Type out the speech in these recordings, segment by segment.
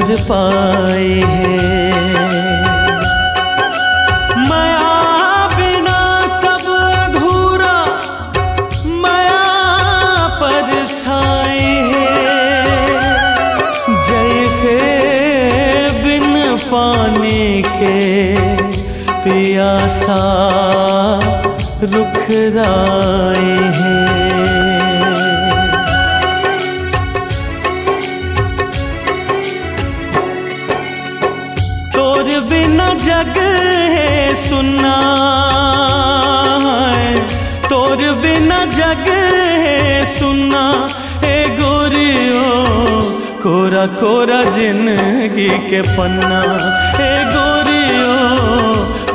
भर पाए है। माया बिना सब अधूरा, माया पर छाए है। जैसे बिन पानी के पियासा रुख राए हैं। तोर बिना जग है सुना है, तोर बिना जग है सुना है गोरियो। कोरा कोरा जिंदगी के पन्ना है गोरियो,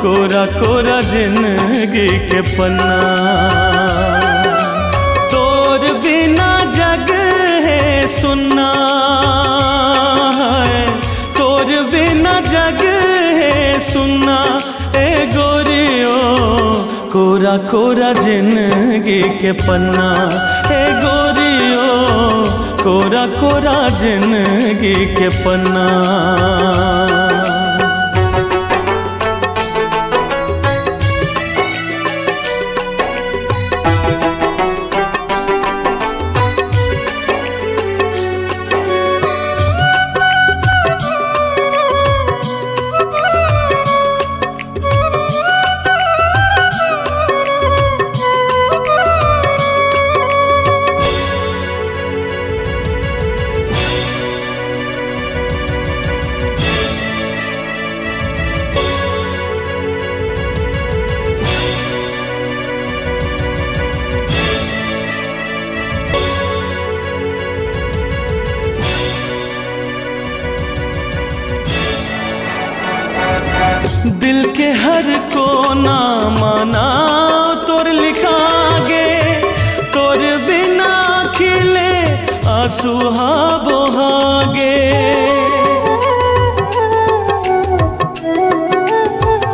कोरा कोरा जिंदगी के पन्ना। तोर बिना जग है सुना है, तोर बिना जग है सुना ए गोरियो। कोरा कोरा जिंदगी के पन्ना ए गोरियो, कोरा कोरा जिंदगी के पन्ना। दिल के हर कोना माना तोर लिखागे, तोर बिना खिले आंसू बोहागे।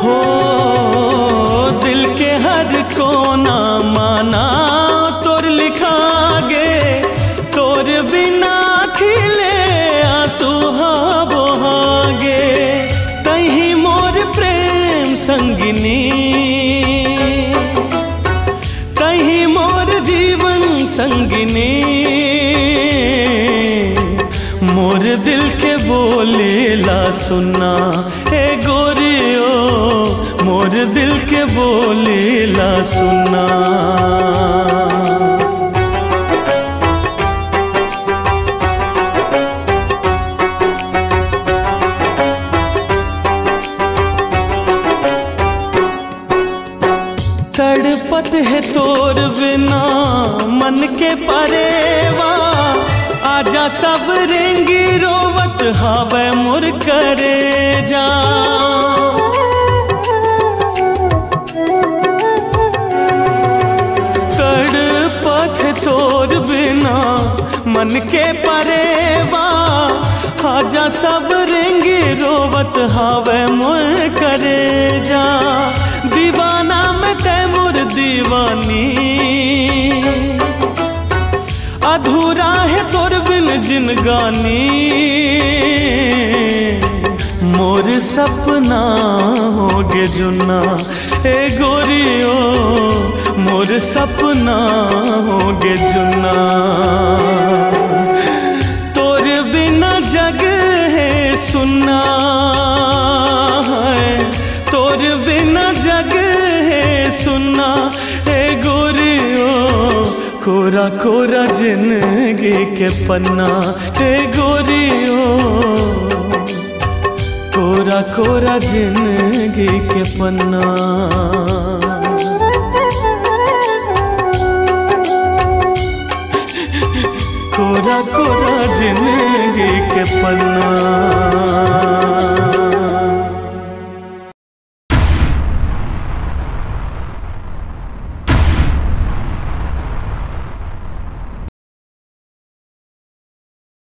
हो दिल के हर कोना माना तोर लिखागे, तोर बिना खिले आंसू बोहागे। कहीं मोर प्रेम संगिनी, कहीं मोर जीवन संगिनी। मोर दिल के बोले ला सुना ए गोरियो, मोर दिल के बोले ला सुना। तड़पत है तोर बिना मन के परेवा। आजा सब रेंगी रोवत हावे मुर करे जा। तड़पत है तोर बिना मन के परेवा। आजा सब रेंगी रोवत हावे मुर करे जा। दीवाना में तैमुर दीवानी, अधूरा है तोर बिन जिनगानी। मोर सपना होगे जुना ए गोरियो, मोर सपना होगे जुना। तोर बिना जग है सुना है, तोर बिना जग है सुना ए गोरियो। कोरा कोरा जिंदगी के पन्ना ए गोरियो, कोरा कोरा जिंदगी के पन्ना। कोरा कोरा जिंदगी के पन्ना।